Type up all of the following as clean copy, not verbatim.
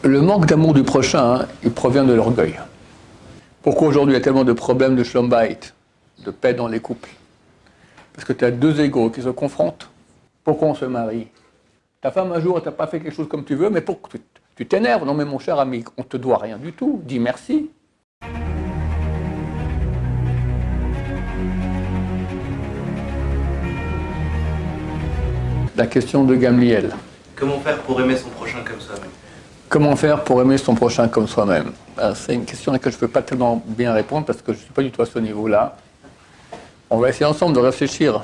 Le manque d'amour du prochain, il provient de l'orgueil. Pourquoi aujourd'hui il y a tellement de problèmes de shalom bayit, de paix dans les couples? Parce que tu as deux égos qui se confrontent. Pourquoi on se marie? Ta femme un jour, elle t'a pas fait quelque chose comme tu veux, mais pourquoi tu t'énerves? Non mais mon cher ami, on te doit rien du tout, dis merci. La question de Gamliel. Comment faire pour aimer son prochain comme soi-même? Comment faire pour aimer son prochain comme soi-même? C'est une question à laquelle je ne peux pas tellement bien répondre parce que je ne suis pas du tout à ce niveau-là. On va essayer ensemble de réfléchir.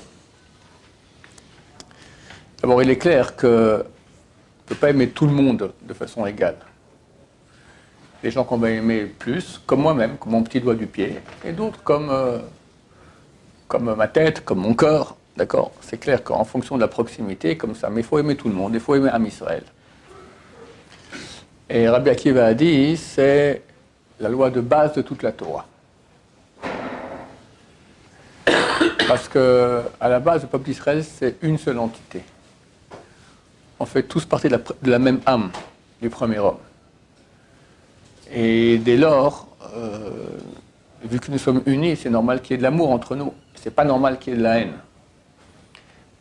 D'abord, il est clair qu'on ne peut pas aimer tout le monde de façon égale. Les gens qu'on va aimer plus, comme moi-même, comme mon petit doigt du pied, et d'autres comme ma tête, comme mon corps. D'accord? C'est clair qu'en fonction de la proximité, comme ça. Mais il faut aimer tout le monde, il faut aimer Am Israël. Et Rabbi Akiva a dit, c'est la loi de base de toute la Torah. Parce que, à la base, le peuple d'Israël, c'est une seule entité. On fait tous partie de la même âme du premier homme. Et dès lors, vu que nous sommes unis, c'est normal qu'il y ait de l'amour entre nous. C'est pas normal qu'il y ait de la haine.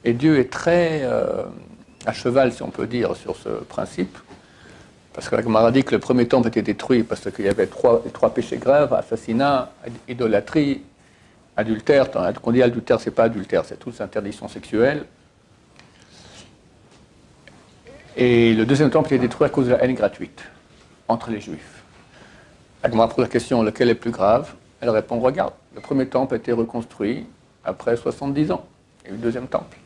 Et Dieu est très à cheval, si on peut dire, sur ce principe. Parce que la Gemara dit que le premier temple était détruit parce qu'il y avait trois péchés graves, assassinat, idolâtrie, adultère. Quand on dit adultère, c'est pas adultère, c'est toutes interdictions sexuelles. Et le deuxième temple était détruit à cause de la haine gratuite entre les Juifs. La Gemara pose la question, lequel est plus grave? Elle répond, regarde, le premier temple a été reconstruit après 70 ans. Il y a eu le deuxième temple.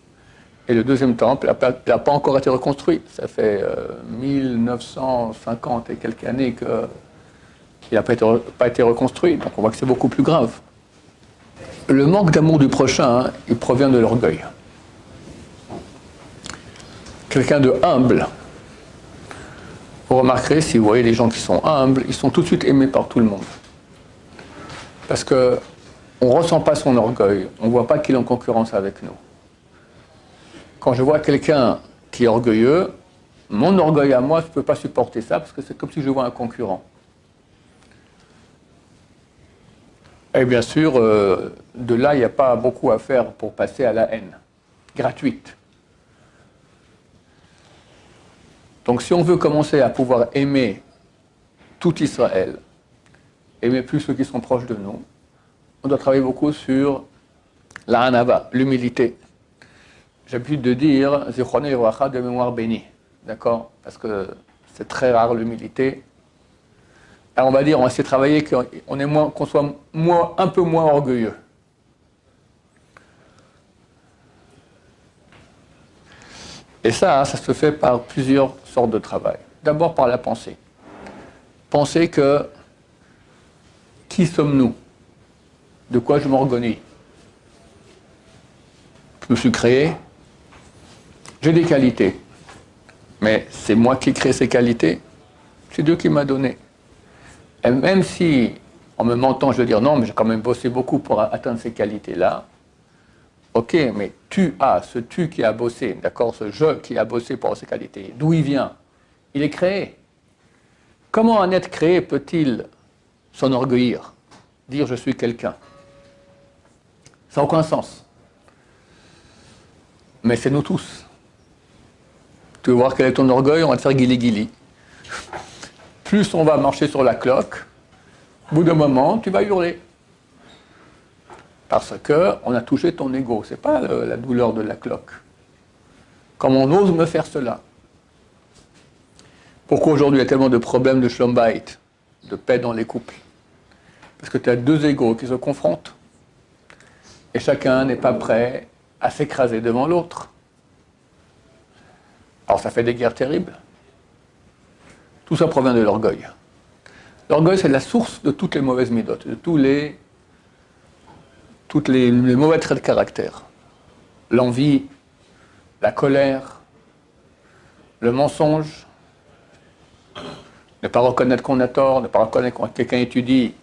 Et le deuxième temple n'a pas encore été reconstruit. Ça fait 1950 et quelques années qu'il n'a pas été reconstruit. Donc on voit que c'est beaucoup plus grave. Le manque d'amour du prochain, il provient de l'orgueil. Quelqu'un de humble, vous remarquerez, si vous voyez les gens qui sont humbles, ils sont tout de suite aimés par tout le monde. Parce qu'on ne ressent pas son orgueil, on ne voit pas qu'il est en concurrence avec nous. Quand je vois quelqu'un qui est orgueilleux, mon orgueil à moi, je ne peux pas supporter ça parce que c'est comme si je vois un concurrent. Et bien sûr, de là, il n'y a pas beaucoup à faire pour passer à la haine, gratuite. Donc si on veut commencer à pouvoir aimer tout Israël, aimer plus ceux qui sont proches de nous, on doit travailler beaucoup sur la hanava, l'humilité. J'ai l'habitude de dire Zichroné Livracha, de mémoire bénie. D'accord? Parce que c'est très rare l'humilité. Alors on va dire, on va essayer de travailler qu'on soit un peu moins orgueilleux. Et ça se fait par plusieurs sortes de travail. D'abord par la pensée. Penser que qui sommes-nous? De quoi je m'orgueille? Je me suis créé. J'ai des qualités, mais c'est moi qui crée ces qualités, c'est Dieu qui m'a donné. Et même si, en me mentant, je veux dire non, mais j'ai quand même bossé beaucoup pour atteindre ces qualités-là, ok, mais ce tu qui a bossé, d'accord, ce je qui a bossé pour ces qualités, d'où il vient? Il est créé. Comment un être créé peut-il s'enorgueillir, dire je suis quelqu'un? Ça n'a aucun sens. Mais c'est nous tous. Tu veux voir quel est ton orgueil, on va te faire guili-guili. Plus on va marcher sur la cloque, au bout d'un moment, tu vas hurler. Parce qu'on a touché ton ego, ce n'est pas la douleur de la cloque. Comme on ose me faire cela. Pourquoi aujourd'hui il y a tellement de problèmes de shalom bayit, de paix dans les couples? Parce que tu as deux égos qui se confrontent. Et chacun n'est pas prêt à s'écraser devant l'autre. Alors ça fait des guerres terribles. Tout ça provient de l'orgueil. L'orgueil, c'est la source de toutes les mauvaises méthodes, de tous les mauvais traits de caractère. L'envie, la colère, le mensonge, ne pas reconnaître qu'on a tort, ne pas reconnaître quand quelqu'un étudie,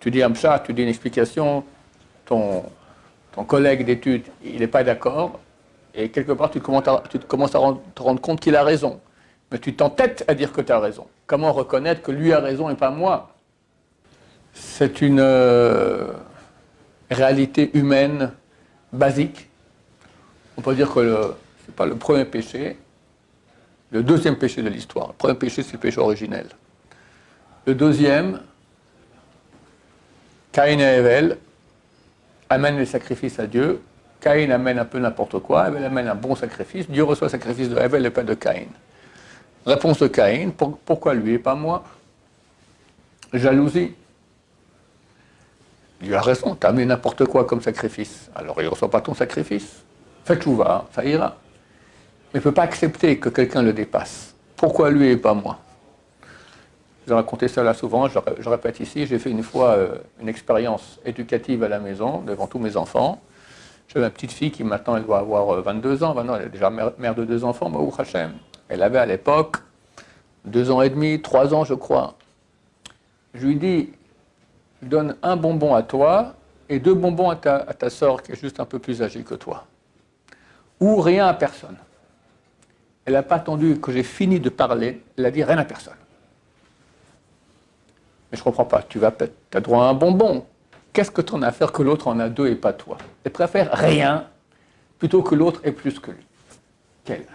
tu dis un pshat, tu dis une explication, ton collègue d'études, il n'est pas d'accord, et quelque part tu commences à te rendre compte qu'il a raison. Mais tu t'entêtes à dire que tu as raison. Comment reconnaître que lui a raison et pas moi? C'est une réalité humaine basique. On peut dire que ce n'est pas le premier péché, le deuxième péché de l'histoire. Le premier péché, c'est le péché originel. Le deuxième, Caïn et Èvel amènent les sacrifices à Dieu. Caïn amène un peu n'importe quoi, Èvel amène un bon sacrifice. Dieu reçoit le sacrifice de Èvel et pas de Caïn. Réponse de Caïn, pourquoi lui et pas moi? Jalousie. Dieu a raison, tu as amené n'importe quoi comme sacrifice. Alors il ne reçoit pas ton sacrifice. Fais tchouva, ça ira. Mais il ne peut pas accepter que quelqu'un le dépasse. Pourquoi lui et pas moi? Je racontais ça là souvent, je répète ici, j'ai fait une fois une expérience éducative à la maison, devant tous mes enfants. J'avais une petite fille qui maintenant, elle doit avoir 22 ans, maintenant elle est déjà mère de 2 enfants, Baruch Hashem. Elle avait à l'époque 2 ans et demi, 3 ans je crois. Je lui dis, donne un bonbon à toi et 2 bonbons à ta sœur qui est juste un peu plus âgée que toi. Ou rien à personne. Elle n'a pas attendu que j'ai fini de parler, elle a dit rien à personne. Mais je ne comprends pas, tu as droit à un bonbon. Qu'est-ce que tu en as à faire que l'autre en a 2 et pas toi? Elle préfère rien plutôt que l'autre ait plus que lui. Quelle?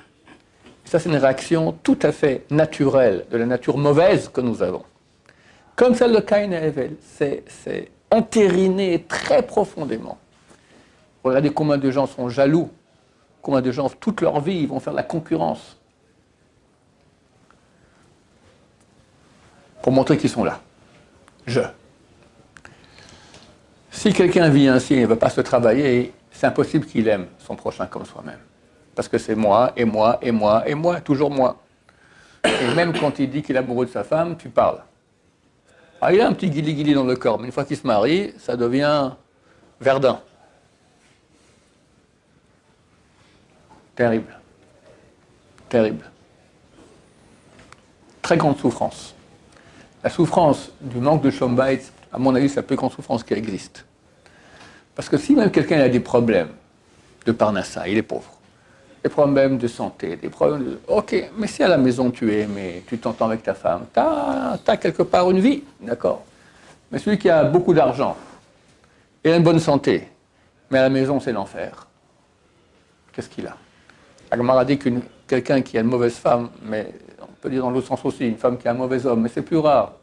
Ça, c'est une réaction tout à fait naturelle de la nature mauvaise que nous avons. Comme celle de Caïn et Èvel, c'est entériné très profondément. Regardez combien de gens sont jaloux, combien de gens, toute leur vie, ils vont faire la concurrence pour montrer qu'ils sont là. Si quelqu'un vit ainsi et ne veut pas se travailler, c'est impossible qu'il aime son prochain comme soi-même. Parce que c'est moi, et moi, et moi, et moi, toujours moi. Et même quand il dit qu'il est amoureux de sa femme, tu parles. Ah, il a un petit guili-guili dans le corps, mais une fois qu'il se marie, ça devient Verdun. Terrible. Terrible. Très grande souffrance. La souffrance du manque de Shalom Bayit, à mon avis, c'est la plus grande souffrance qui existe. Parce que si même quelqu'un a des problèmes de Parnassa, il est pauvre, des problèmes de santé, des problèmes de... Ok, mais si à la maison tu es aimé, tu t'entends avec ta femme, tu as quelque part une vie, d'accord? Mais celui qui a beaucoup d'argent et une bonne santé, mais à la maison c'est l'enfer, qu'est-ce qu'il a? Agmar a dit que quelqu'un qui a une mauvaise femme, mais on peut dire dans l'autre sens aussi, une femme qui a un mauvais homme, mais c'est plus rare.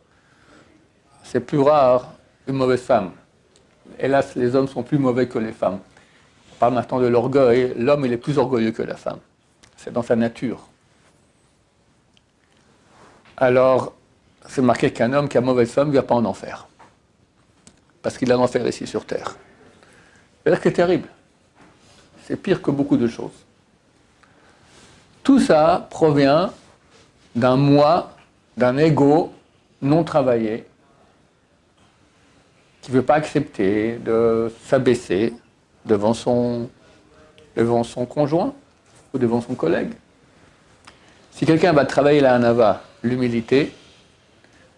C'est plus rare une mauvaise femme. Hélas, les hommes sont plus mauvais que les femmes. On parle maintenant de l'orgueil, l'homme il est plus orgueilleux que la femme. C'est dans sa nature. Alors, c'est marqué qu'un homme qui a une mauvaise femme ne va pas en enfer. Parce qu'il a l'enfer ici sur terre. C'est-à-dire que c'est terrible. C'est pire que beaucoup de choses. Tout ça provient d'un moi, d'un ego non travaillé, qui ne veut pas accepter de s'abaisser devant son conjoint ou devant son collègue. Si quelqu'un va travailler la hanava, l'humilité,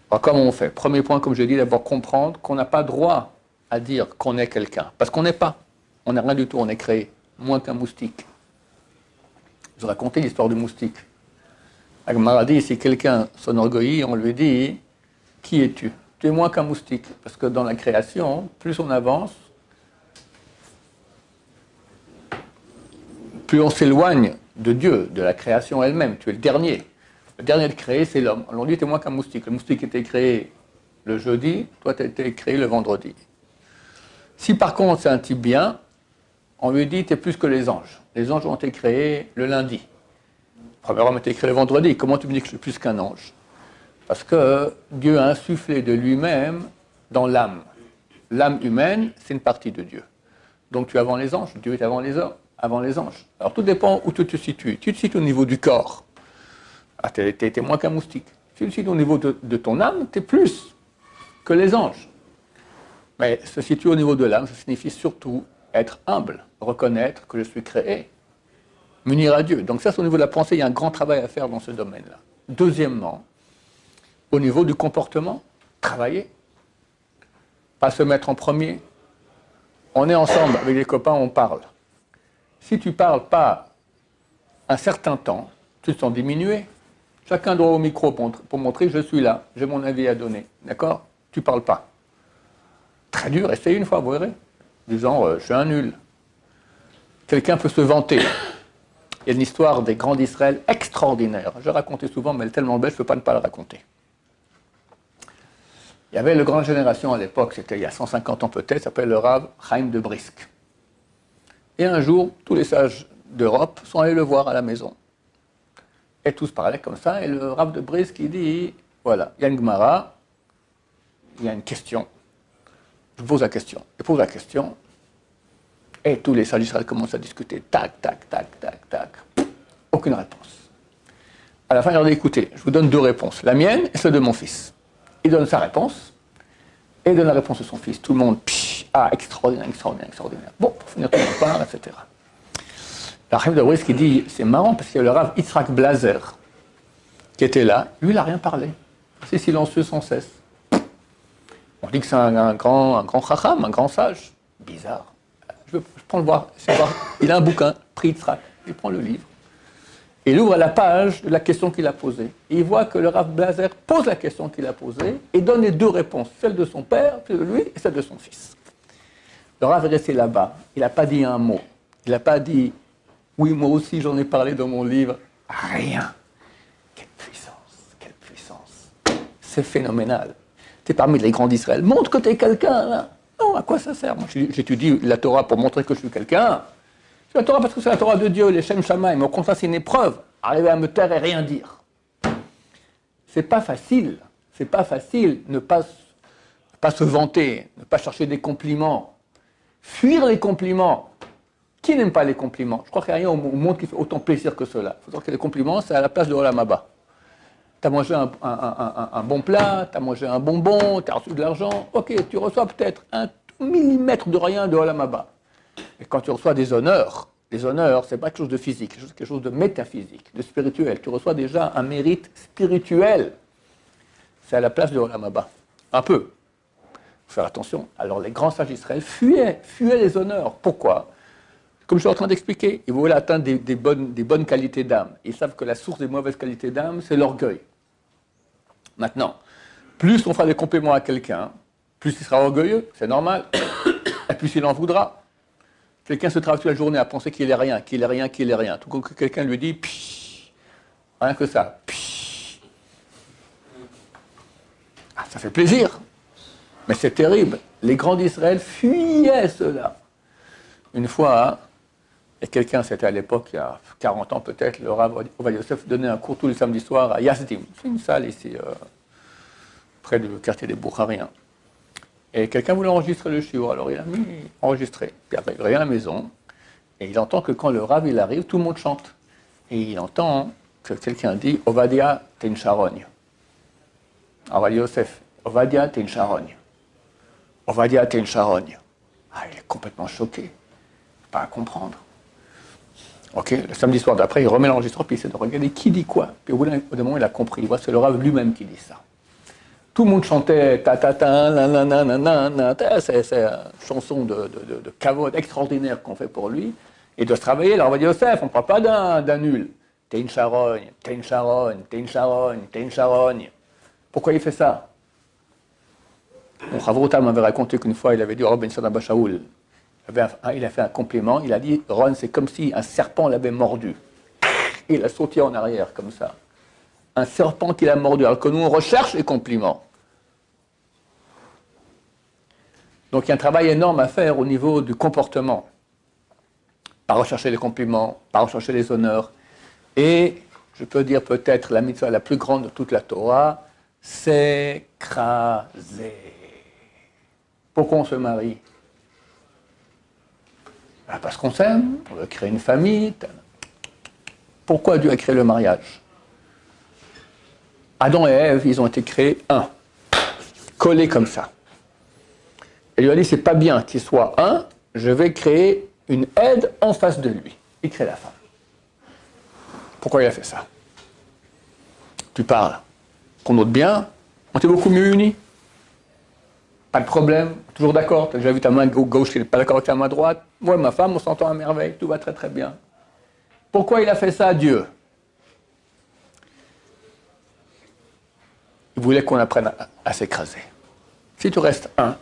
alors comment on fait? Premier point, comme je dis, d'abord comprendre qu'on n'a pas droit à dire qu'on est quelqu'un, parce qu'on n'est pas. On n'est rien du tout, on est créé, moins qu'un moustique. Je vous racontais l'histoire du moustique. Agmar a dit, si quelqu'un s'enorgueillit, on lui dit, qui es-tu? Tu es moins qu'un moustique. Parce que dans la création, plus on avance, plus on s'éloigne de Dieu, de la création elle-même. Tu es le dernier. Le dernier de créer, c'est l'homme. On dit, tu es moins qu'un moustique. Le moustique était créé le jeudi, toi, tu as été créé le vendredi. Si par contre, c'est un type bien, on lui dit, tu es plus que les anges. Les anges ont été créés le lundi. Le premier homme a été créé le vendredi. Comment tu me dis que je suis plus qu'un ange? Parce que Dieu a insufflé de lui-même dans l'âme. L'âme humaine, c'est une partie de Dieu. Donc tu es avant les anges, Dieu est avant les hommes, avant les anges. Alors tout dépend où tu te situes. Tu te situes au niveau du corps. Ah, tu es moins qu'un moustique. Tu te situes au niveau de ton âme, tu es plus que les anges. Mais se situer au niveau de l'âme, ça signifie surtout être humble, reconnaître que je suis créé, m'unir à Dieu. Donc ça, c'est au niveau de la pensée, il y a un grand travail à faire dans ce domaine-là. Deuxièmement, au niveau du comportement, travailler. Pas se mettre en premier. On est ensemble avec des copains, on parle. Si tu ne parles pas un certain temps, tu te sens diminué. Chacun doit au micro pour montrer je suis là, j'ai mon avis à donner. D'accord? Tu parles pas. Très dur, essayez une fois, vous verrez. Disant je suis un nul. Quelqu'un peut se vanter. Il y a une histoire des grands d'Israël extraordinaire. Je racontais souvent, mais elle est tellement belle, je ne peux pas le raconter. Il y avait le grand génération à l'époque, c'était il y a 150 ans peut-être, s'appelle le Rav Chaim de Brisk. Et un jour, tous les sages d'Europe sont allés le voir à la maison. Et tous parlaient comme ça, et le Rav de Brisk, il dit, voilà, il y a une Gemara, il y a une question. Je pose la question. Il pose la question, et tous les sages d'Israël commencent à discuter. Tac, tac, tac, tac, tac. Aucune réponse. À la fin, il leur dit, écoutez, je vous donne deux réponses, la mienne et celle de mon fils. Il donne sa réponse, et il donne la réponse de son fils. Tout le monde, extraordinaire, extraordinaire, extraordinaire. Bon, pour finir, tout le monde parle, etc. La Rav de Brisk qui dit, c'est marrant parce qu'il y a le Rav Yitzhak Blazer qui était là, lui il n'a rien parlé. C'est silencieux sans cesse. On dit que c'est un grand chacham, un grand sage. Bizarre. Je prends le voir. Il a un bouquin, Pri Yitzhak. Il prend le livre. Et il ouvre la page de la question qu'il a posée. Et il voit que le Rav Blazer pose la question qu'il a posée et donne les deux réponses, celle de son père, celle de lui et celle de son fils. Le Rav est resté là-bas. Il n'a pas dit un mot. Il n'a pas dit « Oui, moi aussi j'en ai parlé dans mon livre ». Rien. Quelle puissance, quelle puissance. C'est phénoménal. Tu es parmi les grands d'Israël. Montre que tu es quelqu'un, là. Non, à quoi ça sert? Moi, j'étudie la Torah pour montrer que je suis quelqu'un. C'est la Torah parce que c'est la Torah de Dieu, les Shem Shamaim. Mais au contraire, c'est une épreuve. Arriver à me taire et rien dire. C'est pas facile. C'est pas facile ne pas se vanter, ne pas chercher des compliments. Fuir les compliments. Qui n'aime pas les compliments? Je crois qu'il n'y a rien au monde qui fait autant plaisir que cela. Il faut savoir que les compliments, c'est à la place de Olam Haba. Tu as mangé un bon plat, tu as mangé un bonbon, tu as reçu de l'argent. Ok, tu reçois peut-être un tout millimètre de rien de Olam Haba. Et quand tu reçois des honneurs, les honneurs, c'est pas quelque chose de physique, c'est quelque chose de métaphysique, de spirituel. Tu reçois déjà un mérite spirituel. C'est à la place de Olam Haba. Un peu. Il faut faire attention. Alors les grands sages d'Israël fuyaient les honneurs. Pourquoi? Comme je suis en train d'expliquer, ils voulaient atteindre des bonnes qualités d'âme. Ils savent que la source des mauvaises qualités d'âme, c'est l'orgueil. Maintenant, plus on fera des compliments à quelqu'un, plus il sera orgueilleux, c'est normal, et plus il en voudra. Quelqu'un se travaille toute la journée à penser qu'il est rien, qu'il est rien, qu'il est rien. Tout coup, quelqu'un lui dit, pii, rien que ça, pii. Ah, ça fait plaisir, mais c'est terrible. Les grands d'Israël fuyaient cela. Une fois, et quelqu'un, c'était à l'époque, il y a 40 ans peut-être, le Rav Ovadia Yosef donnait un cours tous les samedis soirs à Yazdim. C'est une salle ici, près du quartier des Boukhariens. Et quelqu'un voulait enregistrer le shiur, alors il a mis enregistré. Puis après, il revient à la maison, et il entend que quand le Rav il arrive, tout le monde chante. Et il entend que quelqu'un dit « Ovadia, t'es une charogne ». Ovadia Yosef, « Ovadia, t'es une charogne ». « Ovadia, t'es une charogne ». Ah, il est complètement choqué. Pas à comprendre. Ok, le samedi soir d'après, il remet l'enregistreur, puis il essaie de regarder qui dit quoi. Puis au bout d'un moment, il a compris. Il voit, c'est le Rav lui-même qui dit ça. Tout le monde chantait ta-ta-ta, na-na-na-na-na, c'est une chanson de kavod extraordinaire qu'on fait pour lui. Et de se travailler, alors on va dire Yosef, on ne parle pas d'un nul. T'es une charogne, t'es une charogne, t'es une charogne, t'es une charogne. Pourquoi il fait ça? Mon Chavrotam m'avait raconté qu'une fois, il avait dit au Rabbi Ben Abba Shaul, il a fait un compliment, il a dit, Ron, c'est comme si un serpent l'avait mordu. Et il a sauté en arrière, comme ça. Un serpent qui l'a mordu, alors que nous, on recherche les compliments. Donc il y a un travail énorme à faire au niveau du comportement. Pas rechercher les compliments, pas rechercher les honneurs. Et, je peux dire peut-être, la mitzvah la plus grande de toute la Torah, s'écraser. Pourquoi on se marie? Parce qu'on s'aime, on veut créer une famille. Pourquoi Dieu a créé le mariage? Adam et Ève, ils ont été créés un, collés comme ça. Et lui a dit, c'est pas bien qu'il soit un, je vais créer une aide en face de lui. Il crée la femme. Pourquoi il a fait ça? Tu parles. Pour notre bien, on était beaucoup mieux unis. Pas de problème, toujours d'accord. Tu as déjà vu ta main gauche qui n'est pas d'accord avec ta main droite. Moi et ma femme, on s'entend à merveille, tout va très très bien. Pourquoi il a fait ça, Dieu? Il voulait qu'on apprenne à s'écraser. Si tu restes un,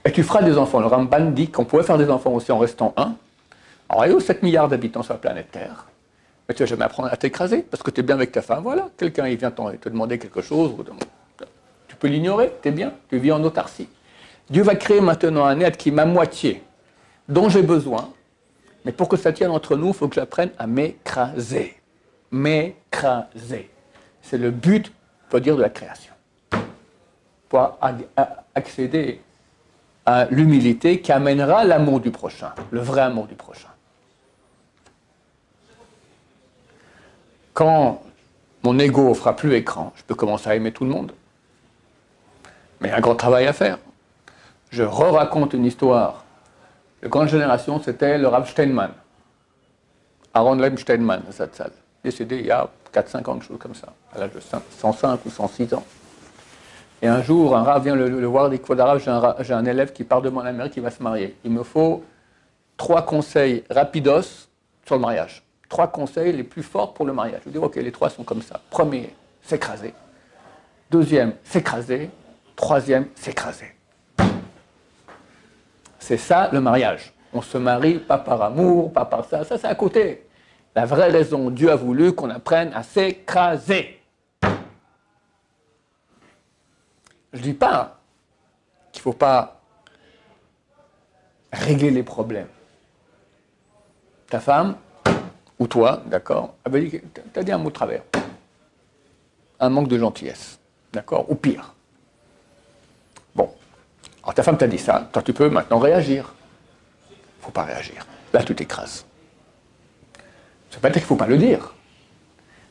et tu feras des enfants, le Ramban dit qu'on pouvait faire des enfants aussi en restant un. Alors, il y a 7 milliards d'habitants sur la planète Terre. Mais tu ne vas jamais apprendre à t'écraser, parce que tu es bien avec ta femme, voilà. Quelqu'un, il vient te demander quelque chose, tu peux l'ignorer, tu es bien, tu vis en autarcie. Dieu va créer maintenant un être qui est ma moitié, dont j'ai besoin, mais pour que ça tienne entre nous, il faut que j'apprenne à m'écraser. M'écraser. C'est le but, il faut dire, de la création. Pour accéder à l'humilité qui amènera l'amour du prochain, le vrai amour du prochain. Quand mon ego ne fera plus écran, je peux commencer à aimer tout le monde. Mais il y a un grand travail à faire. Je raconte une histoire. La grande génération, c'était le Rav Steinman. Aaron Leib Steinman, de cette salle. Décédé il y a 4-5 ans, quelque chose comme ça, à l'âge de 105 ou 106 ans. Et un jour, un Rav vient le voir, il dit, Rav, j'ai un élève qui part de mon Amérique, qui va se marier. Il me faut 3 conseils rapidos sur le mariage. 3 conseils les plus forts pour le mariage. Je lui dis, ok, les 3 sont comme ça. Premier, s'écraser. Deuxième, s'écraser. Troisième, s'écraser. C'est ça le mariage. On se marie pas par amour, pas par ça. Ça, c'est à côté. La vraie raison, Dieu a voulu qu'on apprenne à s'écraser. Je ne dis pas qu'il ne faut pas régler les problèmes. Ta femme, ou toi, d'accord, tu as dit un mot de travers. Un manque de gentillesse, d'accord, ou pire. Bon, alors ta femme t'a dit ça, toi tu peux maintenant réagir. Il ne faut pas réagir. Là, tu t'écrases. Ça ne veut pas dire qu'il ne faut pas le dire.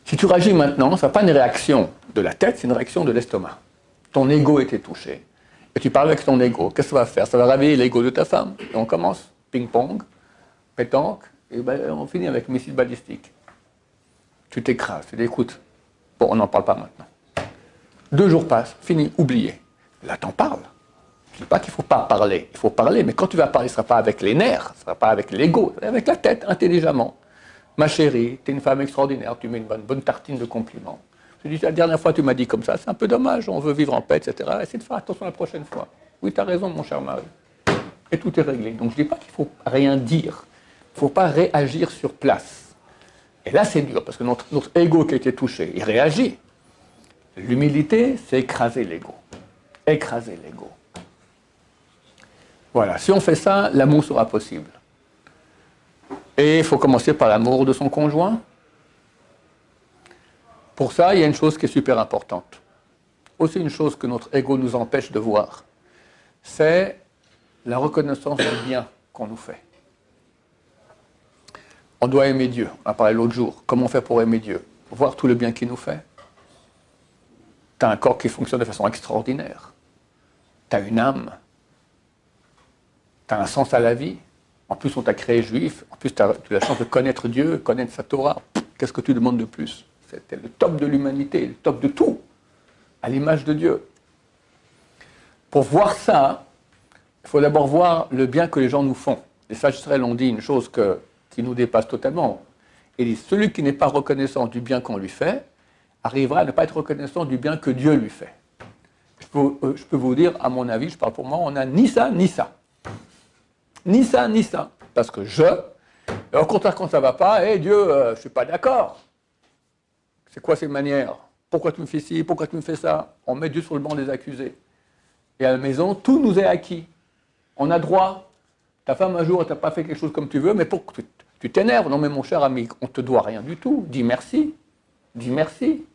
Si tu réagis maintenant, ce n'est pas une réaction de la tête, c'est une réaction de l'estomac. Ton ego était touché. Et tu parles avec ton ego. Qu'est-ce que ça va faire? Ça va réveiller l'ego de ta femme. Et on commence. Ping-pong, pétanque, et ben, on finit avec missile balistique. Tu t'écrases. Tu dis, écoute, bon, on n'en parle pas maintenant. 2 jours passent, fini, oublié. Là, t'en parles. Je ne dis pas qu'il ne faut pas parler. Il faut parler, mais quand tu vas parler, ce ne sera pas avec les nerfs, ce ne sera pas avec l'ego, avec la tête, intelligemment. Ma chérie, tu es une femme extraordinaire, tu mets une bonne tartine de compliments. Je dis, la dernière fois, tu m'as dit comme ça, c'est un peu dommage, on veut vivre en paix, etc. Essaye de faire attention la prochaine fois. Oui, tu as raison, mon cher mari. Et tout est réglé. Donc, je ne dis pas qu'il ne faut rien dire. Il ne faut pas réagir sur place. Et là, c'est dur, parce que notre ego qui a été touché, il réagit. L'humilité, c'est écraser l'ego. Écraser l'ego. Voilà, si on fait ça, l'amour sera possible. Et il faut commencer par l'amour de son conjoint. Pour ça, il y a une chose qui est super importante. Aussi une chose que notre ego nous empêche de voir. C'est la reconnaissance du bien qu'on nous fait. On doit aimer Dieu. On a parlé l'autre jour. Comment on fait pour aimer Dieu? Voir tout le bien qu'il nous fait. Tu as un corps qui fonctionne de façon extraordinaire. Tu as une âme. Tu as un sens à la vie. En plus, on t'a créé juif. En plus, tu as la chance de connaître Dieu, connaître sa Torah. Qu'est-ce que tu demandes de plus? C'était le top de l'humanité, le top de tout, à l'image de Dieu. Pour voir ça, il faut d'abord voir le bien que les gens nous font. Les sages Israël ont dit une chose qui nous dépasse totalement. Ils disent, celui qui n'est pas reconnaissant du bien qu'on lui fait, arrivera à ne pas être reconnaissant du bien que Dieu lui fait. Je peux vous dire, à mon avis, je parle pour moi, on n'a ni ça, ni ça. Ni ça, ni ça. Parce que et au contraire, quand ça ne va pas, Dieu, je ne suis pas d'accord. C'est quoi ces manières? Pourquoi tu me fais ci? Pourquoi tu me fais ça? On met Dieu sur le banc des accusés. Et à la maison, tout nous est acquis. On a droit. Ta femme, un jour, elle t'a pas fait quelque chose comme tu veux, mais pour que tu t'énerves. Non, mais mon cher ami, on ne te doit rien du tout. Dis merci. Dis merci.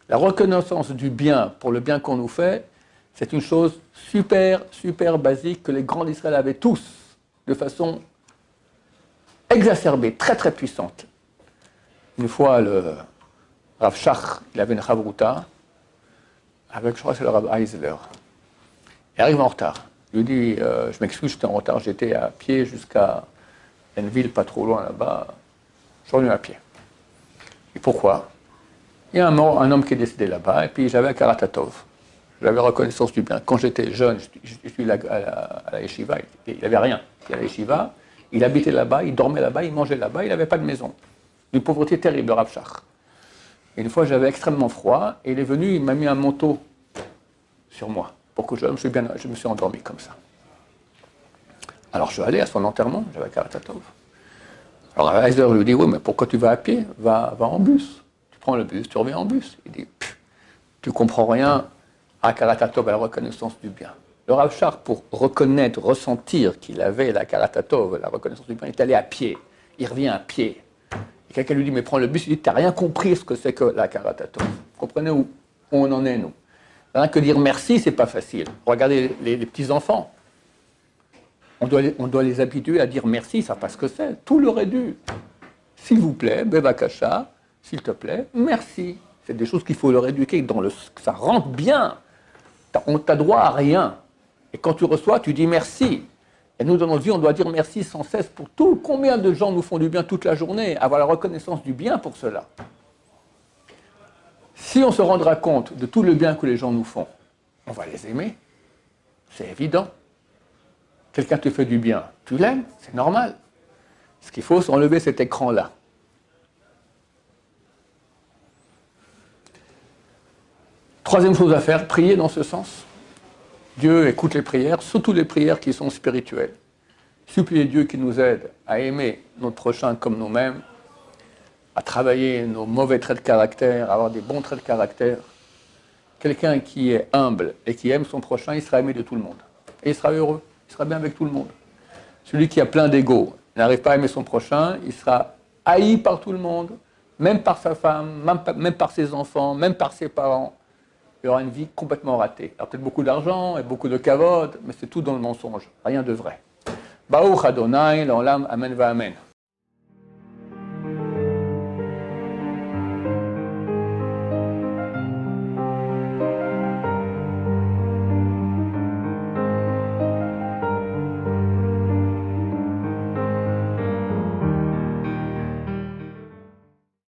La reconnaissance du bien pour le bien qu'on nous fait, c'est une chose super, super basique que les grands d'Israël avaient tous, de façon exacerbée, très, très puissante. Une fois, le Rav Shach, il avait une chavruta avec, je crois que c'est le Rav Eisler. Il arrive en retard. Il lui dit, je m'excuse, j'étais en retard, j'étais à pied jusqu'à une ville pas trop loin là-bas. Je suis revenu à pied. Et pourquoi? Il y a un homme qui est décédé là-bas, et puis j'avais un karatatov. J'avais reconnaissance du bien. Quand j'étais jeune, je suis à la yeshiva, il n'avait rien. Il y a la yeshiva, il habitait là-bas, il dormait là-bas, il mangeait là-bas, il n'avait pas de maison. Une pauvreté terrible, le Rav Shach. Et une fois, j'avais extrêmement froid, et il est venu, il m'a mis un manteau sur moi, pour que je me suis endormi comme ça. Alors je suis allé à son enterrement, j'avais Karatatov. Alors Heiser lui dit, oui, mais pourquoi tu vas à pied? Va en bus. Tu prends le bus, tu reviens en bus. Il dit, tu comprends rien à Karatatov, à la reconnaissance du bien. Le Rav Shach, pour reconnaître, ressentir qu'il avait la Karatatov, la reconnaissance du bien, il est allé à pied. Il revient à pied. Et quelqu'un lui dit, mais prends le bus. Il dit, tu n'as rien compris ce que c'est que la Karatatov. Vous comprenez où on en est, nous? Rien que dire merci, c'est pas facile. Regardez les petits-enfants. On doit les habituer à dire merci, ça passe ce que c'est. Tout leur est dû. S'il vous plaît, Bevakasha, s'il te plaît, merci. C'est des choses qu'il faut leur éduquer, que ça rentre bien. On t'a droit à rien. Et quand tu reçois, tu dis merci. Et nous, dans notre vie, on doit dire merci sans cesse pour tout. Combien de gens nous font du bien toute la journée? Avoir la reconnaissance du bien pour cela. Si on se rendra compte de tout le bien que les gens nous font, on va les aimer. C'est évident. Quelqu'un te fait du bien, tu l'aimes, c'est normal. Ce qu'il faut, c'est enlever cet écran-là. Troisième chose à faire, prier dans ce sens. Dieu écoute les prières, surtout les prières qui sont spirituelles. Supplier Dieu qui nous aide à aimer notre prochain comme nous-mêmes, à travailler nos mauvais traits de caractère, à avoir des bons traits de caractère. Quelqu'un qui est humble et qui aime son prochain, il sera aimé de tout le monde. Et il sera heureux, il sera bien avec tout le monde. Celui qui a plein d'ego, n'arrive pas à aimer son prochain, il sera haï par tout le monde, même par sa femme, même par ses enfants, même par ses parents. Il aura une vie complètement ratée. Alors peut-être beaucoup d'argent et beaucoup de kavod, mais c'est tout dans le mensonge, rien de vrai. Baruch Adonai, l'olam, amen va amen.